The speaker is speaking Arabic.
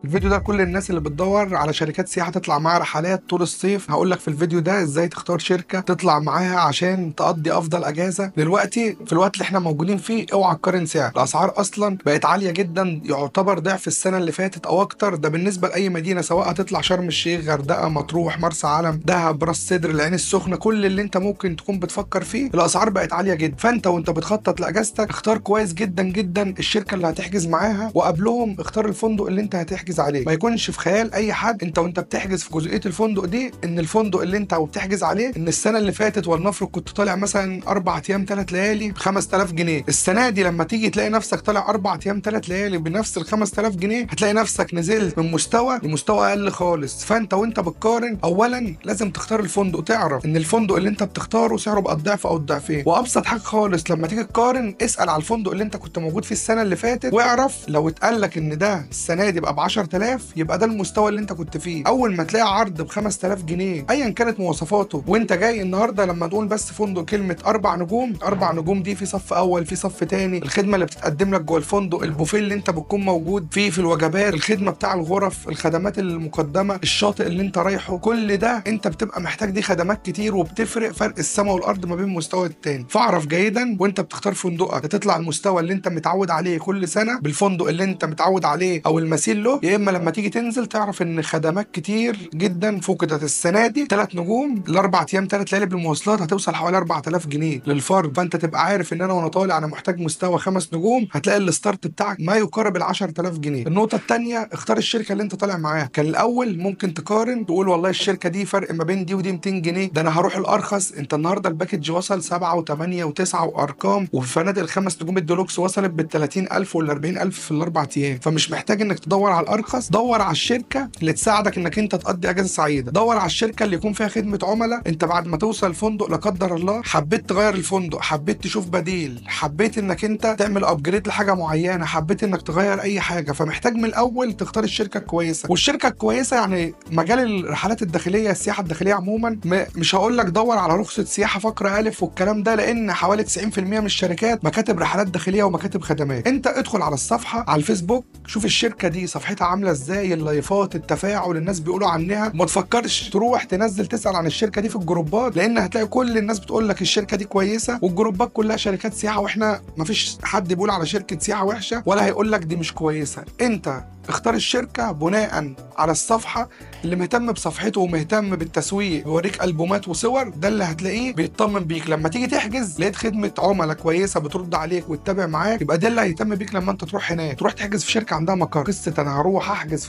الفيديو ده كل الناس اللي بتدور على شركات سياحة تطلع معاها رحلات طول الصيف. هقول لك في الفيديو ده ازاي تختار شركة تطلع معاها عشان تقضي افضل اجازة. دلوقتي في الوقت اللي احنا موجودين فيه اوعى تقارن سعر، الاسعار اصلا بقت عالية جدا، يعتبر ضعف السنة اللي فاتت او اكتر. ده بالنسبة لاي مدينة، سواء هتطلع شرم الشيخ، غردقة، مطروح، مرسى علم، دهب، راس سدر، العين السخنة، كل اللي انت ممكن تكون بتفكر فيه الاسعار بقت عالية جدا. فانت وانت بتخطط لاجازتك اختار كويس جدا جدا الشركة اللي هتحجز معاها، وقبلهم اختار الفندق اللي انت هتحجز عليه. ما يكونش في خيال اي حد انت وانت بتحجز في جزئيه الفندق دي ان الفندق اللي انت بتحجز عليه ان السنه اللي فاتت ولنفرض كنت طالع مثلا 4 ايام 3 ليالي ب 5000 جنيه، السنه دي لما تيجي تلاقي نفسك طالع 4 ايام 3 ليالي بنفس ال 5000 جنيه، هتلاقي نفسك نزلت من مستوى لمستوى اقل خالص. فانت وانت بتقارن اولا لازم تختار الفندق، تعرف ان الفندق اللي انت بتختاره سعره بقى الضعف او الضعفين. وابسط حاجه خالص لما تيجي تقارن اسال على الفندق اللي انت كنت موجود فيه السنه اللي فاتت، واعرف لو اتقال لك ان ده السنه دي بقى ب 10000 يبقى ده المستوى اللي انت كنت فيه. اول ما تلاقي عرض ب 5000 جنيه ايا كانت مواصفاته، وانت جاي النهارده لما تقول بس فندق كلمه 4 نجوم، 4 نجوم دي في صف اول، في صف تاني، الخدمه اللي بتتقدم لك جوه الفندق، البوفيه اللي انت بتكون موجود فيه في الوجبات، الخدمه بتاع الغرف، الخدمات المقدمه، الشاطئ اللي انت رايحه، كل ده انت بتبقى محتاج. دي خدمات كتير وبتفرق فرق السماء والارض ما بين مستوى التاني. فاعرف جيدا وانت بتختار فندقك تطلع المستوى اللي انت متعود عليه كل سنه بالفندق اللي انت متعود عليه او المثيل له، يا اما لما تيجي تنزل تعرف ان خدمات كتير جدا فقدت. السنه دي 3 نجوم ل4 ايام 3 ليالي بالمواصلات هتوصل حوالي 4000 جنيه للفرد. فانت تبقى عارف ان انا وانا طالع انا محتاج مستوى 5 نجوم، هتلاقي الستارت بتاعك ما يقارب ال 10000 جنيه. النقطه الثانيه اختار الشركه اللي انت طالع معاها. كان الاول ممكن تقارن تقول والله الشركه دي فرق ما بين دي ودي 200 جنيه، ده انا هروح الارخص. انت النهارده الباكج وصل 7 و8 و9 وارقام، وفي فنادق ال5 نجوم الديلوكس وصلت بال 30000 وال 40000 في الاربع ايام. فمش محتاج انك تدور على الارخص، دور على الشركه اللي تساعدك انك انت تقضي اجازه سعيده. دور على الشركه اللي يكون فيها خدمه عملاء. انت بعد ما توصل الفندق لا قدر الله حبيت تغير الفندق، حبيت تشوف بديل، حبيت انك انت تعمل ابجريد لحاجه معينه، حبيت انك تغير اي حاجه، فمحتاج من الاول تختار الشركه الكويسه. والشركه الكويسه يعني مجال الرحلات الداخليه، السياحه الداخليه عموما، مش هقول لك دور على رخصه سياحه فقره الف والكلام ده، لان حوالي 90% من الشركات مكاتب رحلات داخليه ومكاتب خدمات. انت ادخل على الصفحه على الفيسبوك، شوف الشركه دي صفحتها عامله ازاي، اللايفات، التفاعل، الناس بيقولوا عنها. ما تفكرش تروح تنزل تسال عن الشركه دي في الجروبات، لان هتلاقي كل الناس بتقول لك الشركه دي كويسه، والجروبات كلها شركات سياحه، واحنا مفيش حد بيقول على شركه سياحه وحشه ولا هيقول لك دي مش كويسه. انت اختار الشركه بناء على الصفحه، اللي مهتم بصفحته ومهتم بالتسويق يوريك البومات وصور، ده اللي هتلاقيه بيطمن بيك. لما تيجي تحجز لقيت خدمه عملاء كويسه بترد عليك وتتابع معاك، يبقى ده اللي هيهتم بيك لما انت تروح هناك، تروح تحجز في شركه عندها مقر. قصه انا هروح احجز